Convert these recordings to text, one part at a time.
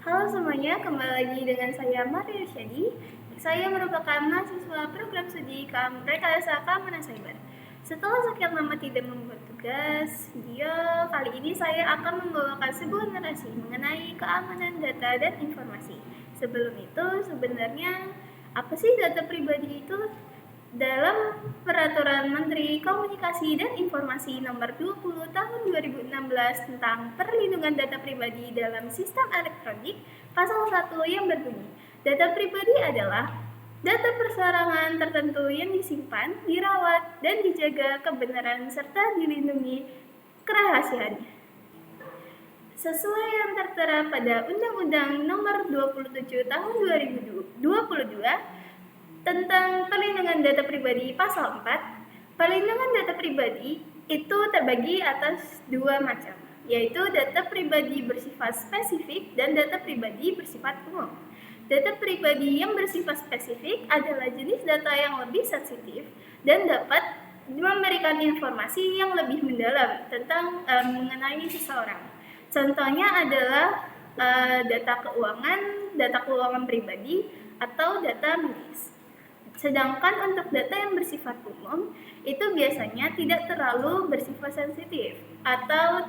Halo semuanya, kembali lagi dengan saya Maria Syadi. Saya merupakan mahasiswa program studi Rekayasa Keamanan Cyber. Setelah sekian lama tidak membuat tugas video, kali ini saya akan membawakan sebuah narasi mengenai keamanan data dan informasi. Sebelum itu, sebenarnya apa sih data pribadi itu? Dalam Peraturan Menteri Komunikasi dan Informasi Nomor 20 Tahun 2016 tentang Perlindungan Data Pribadi dalam Sistem Elektronik, Pasal 1 yang berbunyi, data pribadi adalah data perseorangan tertentu yang disimpan, dirawat, dan dijaga kebenaran serta dilindungi kerahasiaannya. Sesuai yang tertera pada Undang-Undang Nomor 27 Tahun 2022 tentang perlindungan data pribadi pasal 4, perlindungan data pribadi itu terbagi atas dua macam, yaitu data pribadi bersifat spesifik dan data pribadi bersifat umum. Data pribadi yang bersifat spesifik adalah jenis data yang lebih sensitif dan dapat memberikan informasi yang lebih mendalam tentang mengenai seseorang. Contohnya adalah data keuangan pribadi atau data medis. Sedangkan untuk data yang bersifat umum itu biasanya tidak terlalu bersifat sensitif atau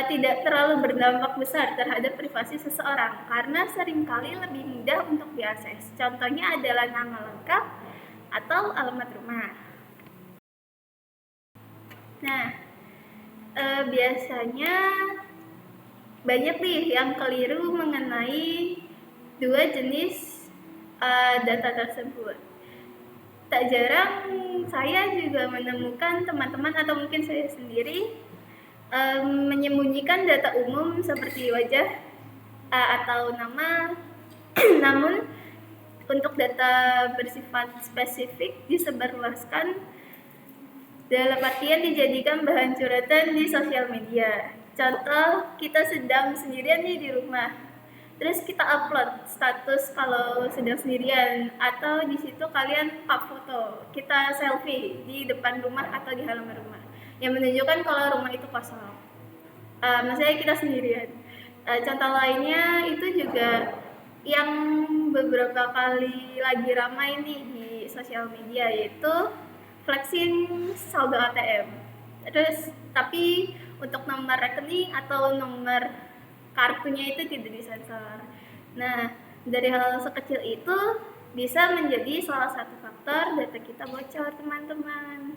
tidak terlalu berdampak besar terhadap privasi seseorang karena seringkali lebih mudah untuk diakses. Contohnya adalah nama lengkap atau alamat rumah. Nah, biasanya banyak nih yang keliru mengenai dua jenis data tersebut. Tak jarang saya juga menemukan teman-teman atau mungkin saya sendiri menyembunyikan data umum seperti wajah atau nama, namun untuk data bersifat spesifik disebarluaskan dalam artian dijadikan bahan curhatan di sosial media. Contoh, kita sedang sendirian nih di rumah, terus kita upload status kalau sedang sendirian, atau di situ kalian up foto, kita selfie di depan rumah atau di halaman rumah, yang menunjukkan kalau rumah itu kosong. Maksudnya kita sendirian. Contoh lainnya itu juga yang beberapa kali lagi ramai nih di sosial media, yaitu flexing saldo ATM. Terus tapi untuk nomor rekening atau nomor kartunya itu tidak disensor. Nah, dari hal sekecil itu bisa menjadi salah satu faktor data kita bocor, teman-teman.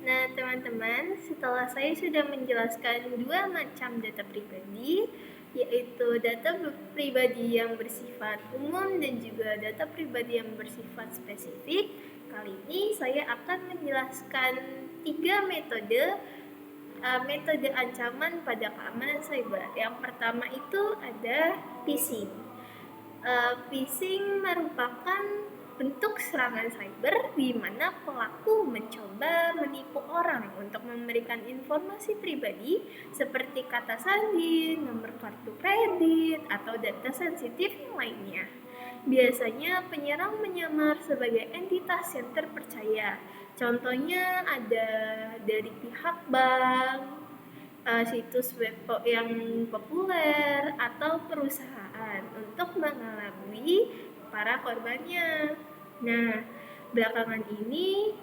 Nah, teman-teman, setelah saya sudah menjelaskan dua macam data pribadi, yaitu data pribadi yang bersifat umum dan juga data pribadi yang bersifat spesifik, kali ini saya akan menjelaskan 3 metode ancaman pada keamanan cyber. Yang pertama itu ada phishing. Phishing merupakan bentuk serangan cyber di mana pelaku mencoba menipu orang untuk memberikan informasi pribadi seperti kata sandi, nomor kartu kredit, atau data sensitif yang lainnya. Biasanya penyerang menyamar sebagai entitas yang terpercaya. Contohnya ada dari pihak bank, situs web yang populer, atau perusahaan untuk mengelabui para korbannya. Nah, belakangan ini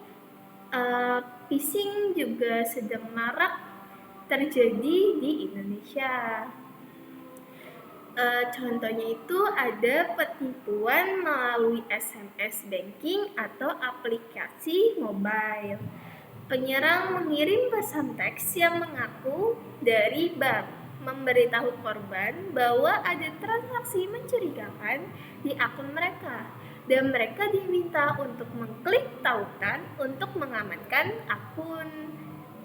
phishing juga sedang marak terjadi di Indonesia. Contohnya itu ada penipuan melalui SMS banking atau aplikasi mobile. Penyerang mengirim pesan teks yang mengaku dari bank, memberitahu korban bahwa ada transaksi mencurigakan di akun mereka, dan mereka diminta untuk mengklik tautan untuk mengamankan akun.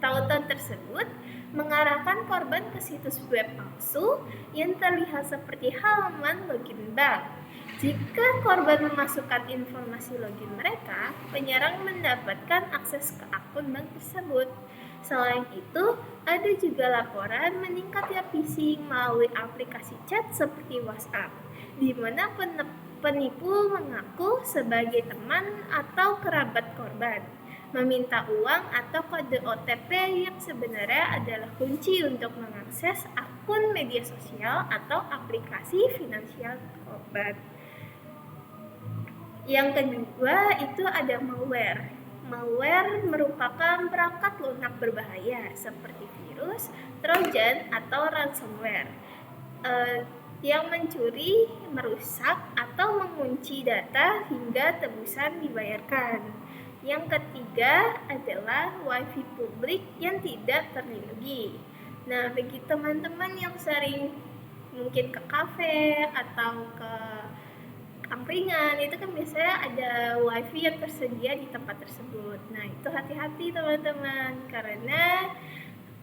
Tautan tersebut mengarahkan korban ke situs web palsu yang terlihat seperti halaman login bank. Jika korban memasukkan informasi login mereka, penyerang mendapatkan akses ke akun bank tersebut. Selain itu, ada juga laporan meningkatnya phishing melalui aplikasi chat seperti WhatsApp, di mana penipu mengaku sebagai teman atau kerabat korban. meminta uang atau kode OTP yang sebenarnya adalah kunci untuk mengakses akun media sosial atau aplikasi finansial korban. Yang kedua itu ada malware. Malware merupakan perangkat lunak berbahaya seperti virus, trojan, atau ransomware yang mencuri, merusak, atau mengunci data hingga tebusan dibayarkan. Yang ketiga adalah WiFi publik yang tidak terlindungi. Nah, bagi teman-teman yang sering mungkin ke kafe atau ke angkringan, itu kan biasanya ada WiFi yang tersedia di tempat tersebut. Nah, itu hati-hati teman-teman, karena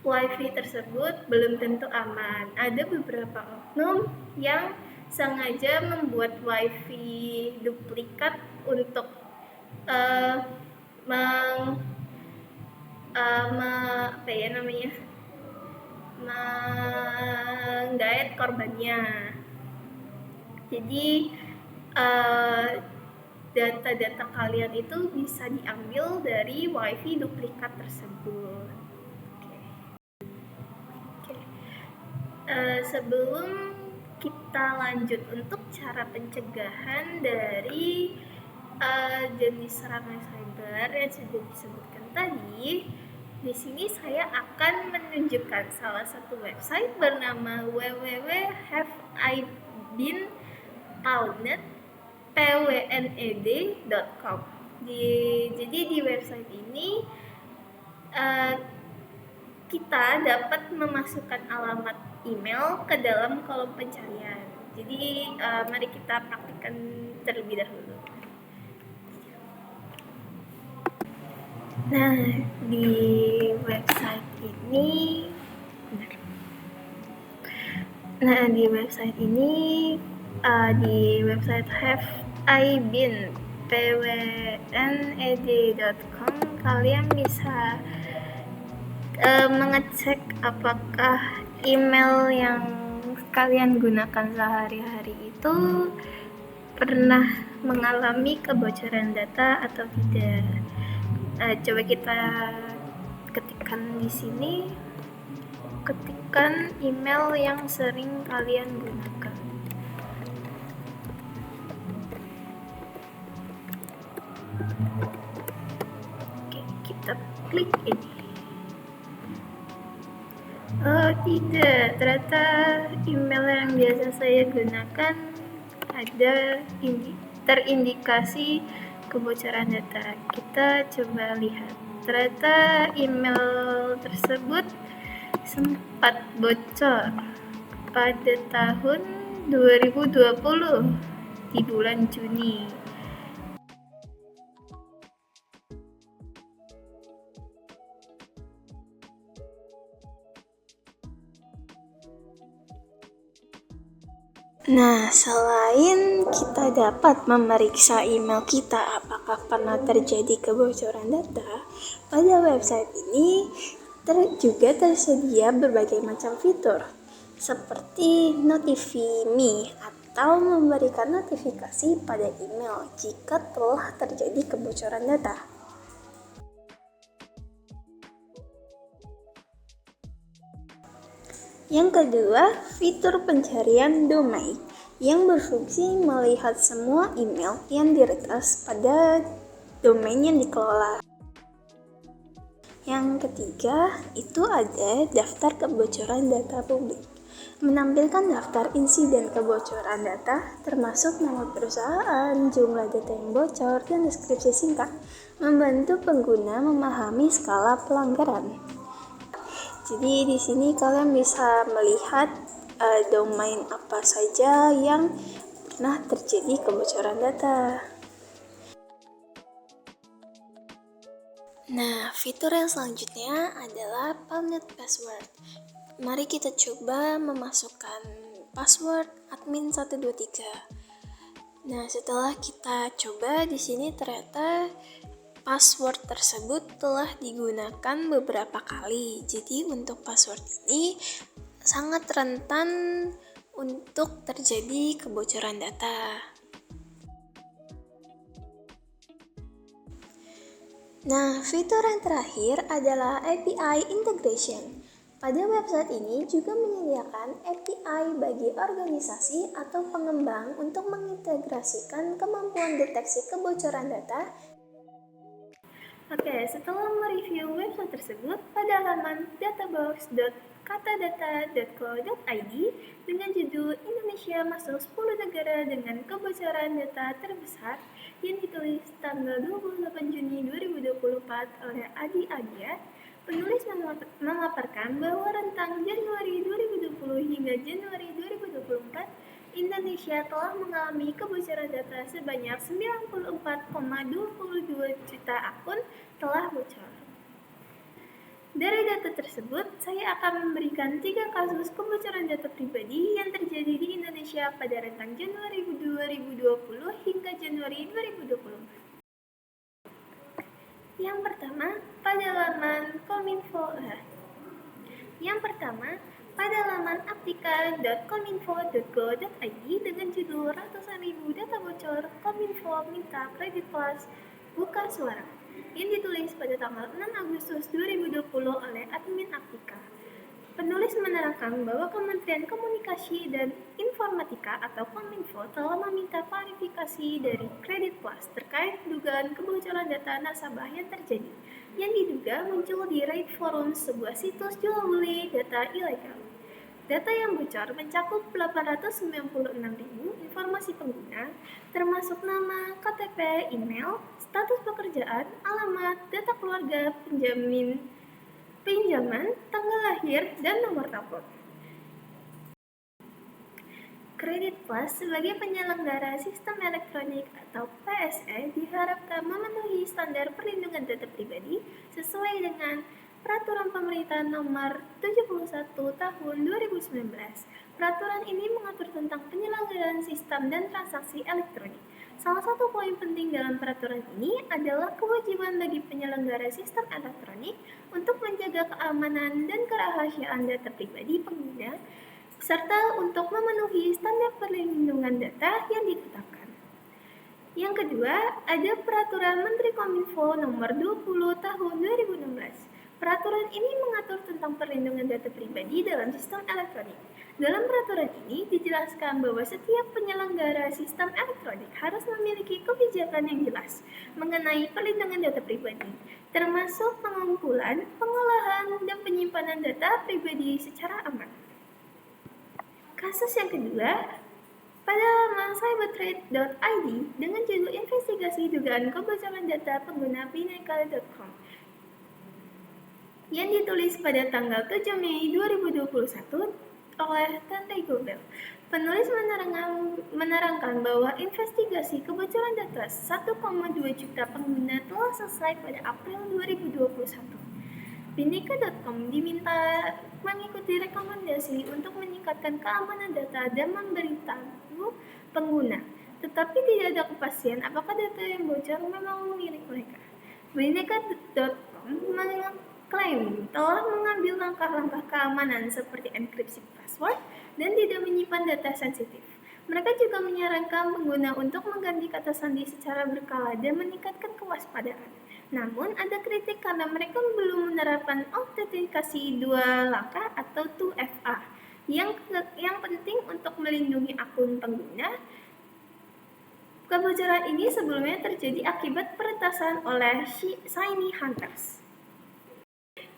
WiFi tersebut belum tentu aman. Ada beberapa oknum yang sengaja membuat WiFi duplikat untuk menggait korbannya. Jadi data-data kalian itu bisa diambil dari WiFi duplikat tersebut. Sebelum kita lanjut untuk cara pencegahan dari jenis serangan cyber yang sudah disebutkan tadi, di sini saya akan menunjukkan salah satu website bernama www.haveibeenpwned.com. Jadi di website ini kita dapat memasukkan alamat email ke dalam kolom pencarian. Jadi mari kita praktikkan terlebih dahulu. Nah, di website haveibeenpwned.com kalian bisa mengecek apakah email yang kalian gunakan sehari-hari itu pernah mengalami kebocoran data atau tidak. Coba kita ketikkan di sini, ketikkan email yang sering kalian gunakan. Oke, kita klik ini. Oh tidak, ternyata email yang biasa saya gunakan ada terindikasi kebocoran data. Kita coba lihat. Ternyata email tersebut sempat bocor pada tahun 2020 di bulan Juni. Nah, selain kita dapat memeriksa email kita apakah pernah terjadi kebocoran data, pada website ini juga tersedia berbagai macam fitur seperti Notify.me atau memberikan notifikasi pada email jika telah terjadi kebocoran data. Yang kedua, fitur pencarian domain yang berfungsi melihat semua email yang diretas pada domain yang dikelola. Yang ketiga, itu ada daftar kebocoran data publik. Menampilkan daftar insiden kebocoran data termasuk nama perusahaan, jumlah data yang bocor, dan deskripsi singkat, membantu pengguna memahami skala pelanggaran. Jadi di sini kalian bisa melihat domain apa saja yang pernah terjadi kebocoran data. Nah, fitur yang selanjutnya adalah Palnet Password. Mari kita coba memasukkan password admin 123. Nah, setelah kita coba di sini ternyata password tersebut telah digunakan beberapa kali. Jadi untuk password ini sangat rentan untuk terjadi kebocoran data. Nah, fitur yang terakhir adalah API Integration. Pada website ini juga menyediakan API bagi organisasi atau pengembang untuk mengintegrasikan kemampuan deteksi kebocoran data. Oke, setelah mereview website tersebut, pada halaman databox.katadata.co.id dengan judul Indonesia masuk 10 negara dengan kebocoran data terbesar yang ditulis tanggal 28 Juni 2024 oleh Adi Agia, penulis memaparkan bahwa rentang Januari 2020 hingga Januari 2024, Indonesia telah mengalami kebocoran data sebanyak 94,22 juta akun telah bocor. Dari data tersebut, saya akan memberikan 3 kasus kebocoran data pribadi yang terjadi di Indonesia pada rentang Januari 2020 hingga Januari 2024. Yang pertama, pada laman Kominfo. Pada laman aptika.kominfo.go.id dengan judul ratusan ribu data bocor, Kominfo minta kredit plus buka suara, yang ditulis pada tanggal 6 Agustus 2020 oleh admin Aptika. Penulis menerangkan bahwa Kementerian Komunikasi dan Informatika atau Kominfo telah meminta klarifikasi dari Kredit Plus terkait dugaan kebocoran data nasabah yang terjadi, yang diduga muncul di Reddit Forum, sebuah situs jual beli data ilegal. Data yang bocor mencakup 896.000 informasi pengguna, termasuk nama, KTP, email, status pekerjaan, alamat, data keluarga, pinjaman, tanggal lahir, dan nomor telepon. Kredit Plus sebagai penyelenggara sistem elektronik atau PSE diharapkan memenuhi standar perlindungan data pribadi sesuai dengan Peraturan Pemerintah Nomor 71 Tahun 2019. Peraturan ini mengatur tentang penyelenggaraan sistem dan transaksi elektronik. Salah satu poin penting dalam peraturan ini adalah kewajiban bagi penyelenggara sistem elektronik untuk menjaga keamanan dan kerahasiaan data pribadi pengguna, serta untuk memenuhi standar perlindungan data yang ditetapkan. Yang kedua, ada Peraturan Menteri Kominfo Nomor 20 Tahun 2016. Peraturan ini mengatur tentang perlindungan data pribadi dalam sistem elektronik. Dalam peraturan ini dijelaskan bahwa setiap penyelenggara sistem elektronik harus memiliki kebijakan yang jelas mengenai perlindungan data pribadi, termasuk pengumpulan, pengolahan, dan penyimpanan data pribadi secara aman. Kasus yang kedua, pada laman cybertrade.id dengan judul investigasi dugaan kebocoran data pengguna bineka.com yang ditulis pada tanggal 7 Mei 2021 oleh Tante Gobel. Penulis menerangkan bahwa investigasi kebocoran data 1,2 juta pengguna telah selesai pada April 2021. Bineka.com diminta mengikuti rekomendasi untuk meningkatkan keamanan data dan memberitahu pengguna, tetapi tidak ada kepastian apakah data yang bocor memang milik mereka. Bineka.com mengklaim telah mengambil langkah-langkah keamanan seperti enkripsi password dan tidak menyimpan data sensitif. Mereka juga menyarankan pengguna untuk mengganti kata sandi secara berkala dan meningkatkan kewaspadaan. Namun, ada kritik karena mereka belum menerapkan autentikasi 2 langkah atau 2FA yang penting untuk melindungi akun pengguna. Kebocoran ini sebelumnya terjadi akibat peretasan oleh Shiny Hunters.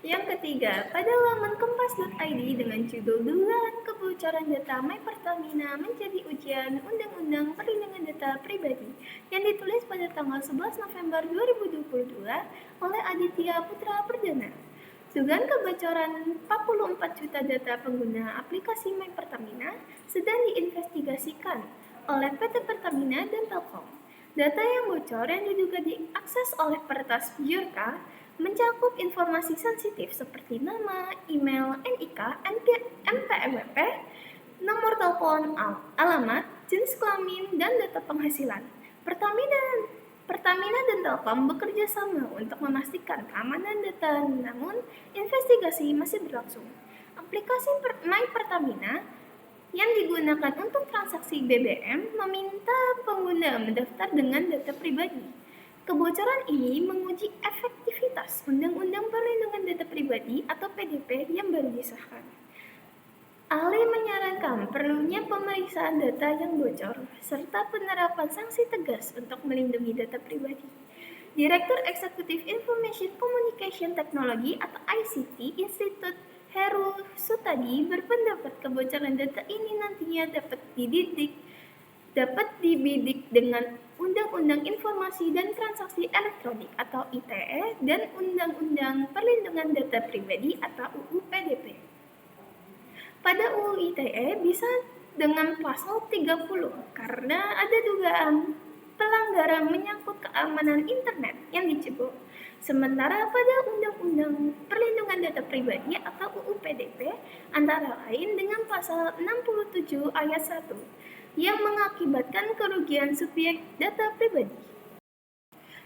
Yang ketiga, pada laman kompas.id dengan judul Dugaan Kebocoran Data My Pertamina menjadi ujian Undang-Undang Perlindungan Data Pribadi yang ditulis pada tanggal 11 November 2022 oleh Aditya Putra Perdana. Dugaan kebocoran 44 juta data pengguna aplikasi My Pertamina sedang diinvestigasikan oleh PT Pertamina dan Telkom. Data yang bocor yang diduga diakses oleh peretas Bjorka mencakup informasi sensitif seperti nama, email, NIK, NPWP, nomor telepon, alamat, jenis kelamin, dan data penghasilan. Pertamina dan Telkom bekerja sama untuk memastikan keamanan data, namun investigasi masih berlangsung. Aplikasi My Pertamina yang digunakan untuk transaksi BBM meminta pengguna mendaftar dengan data pribadi. Kebocoran ini menguji efektivitas Undang-Undang Perlindungan Data Pribadi atau PDP yang baru disahkan. Ali menyarankan perlunya pemeriksaan data yang bocor, serta penerapan sanksi tegas untuk melindungi data pribadi. Direktur Eksekutif Information Communication Technology atau ICT Institute Heru Sutadi berpendapat kebocoran data ini nantinya dapat dibidik dengan Undang-Undang Informasi dan Transaksi Elektronik atau ITE dan Undang-Undang Perlindungan Data Pribadi atau UU PDP. Pada UU ITE bisa dengan pasal 30 karena ada dugaan pelanggaran menyangkut keamanan internet yang dicebok. Sementara pada Undang-Undang Perlindungan Data Pribadi atau UU PDP antara lain dengan pasal 67 ayat 1 yang mengakibatkan kerugian subjek data pribadi.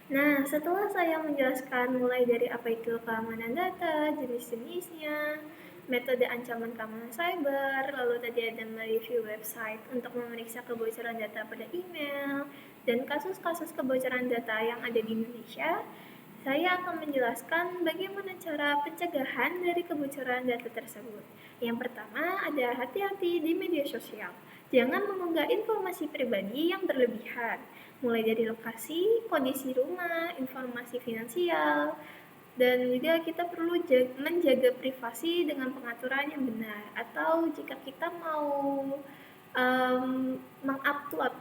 Nah, setelah saya menjelaskan mulai dari apa itu keamanan data, jenis-jenisnya, metode ancaman keamanan cyber, lalu tadi ada mereview website untuk memeriksa kebocoran data pada email, dan kasus-kasus kebocoran data yang ada di Indonesia, saya akan menjelaskan bagaimana cara pencegahan dari kebocoran data tersebut. Yang pertama, ada hati-hati di media sosial. Jangan mengunggah informasi pribadi yang berlebihan, mulai dari lokasi, kondisi rumah, informasi finansial, dan juga kita perlu menjaga privasi dengan pengaturan yang benar. Atau jika kita mau mengupload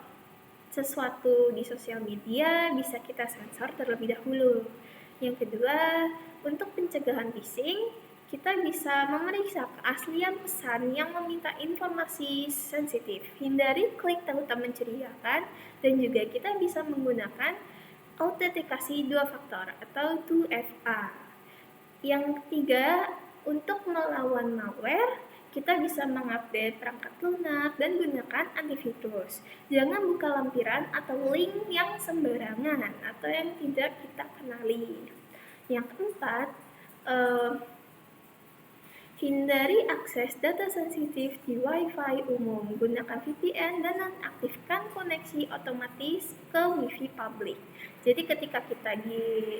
sesuatu di sosial media, bisa kita sensor terlebih dahulu. Yang kedua, untuk pencegahan phishing, kita bisa memeriksa keaslian pesan yang meminta informasi sensitif. Hindari klik tautan mencurigakan, dan juga kita bisa menggunakan autentikasi 2 faktor atau 2FA. Yang ketiga, untuk melawan malware, kita bisa mengupdate perangkat lunak dan gunakan antivirus. Jangan buka lampiran atau link yang sembarangan atau yang tidak kita kenali. Yang keempat, hindari akses data sensitif di Wi-Fi umum. Gunakan VPN dan nonaktifkan koneksi otomatis ke Wi-Fi publik. Jadi ketika kita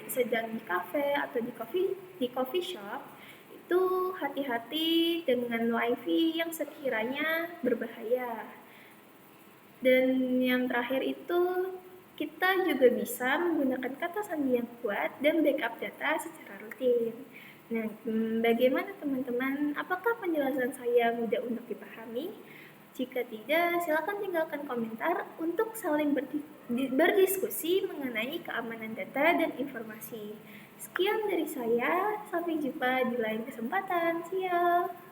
sedang di cafe atau di coffee shop, itu hati-hati dengan Wi-Fi yang sekiranya berbahaya. Dan yang terakhir itu, kita juga bisa menggunakan kata sandi yang kuat dan backup data secara rutin. Nah, bagaimana teman-teman? Apakah penjelasan saya mudah untuk dipahami? Jika tidak, silakan tinggalkan komentar untuk saling berdiskusi mengenai keamanan data dan informasi. Sekian dari saya, sampai jumpa di lain kesempatan. Siap.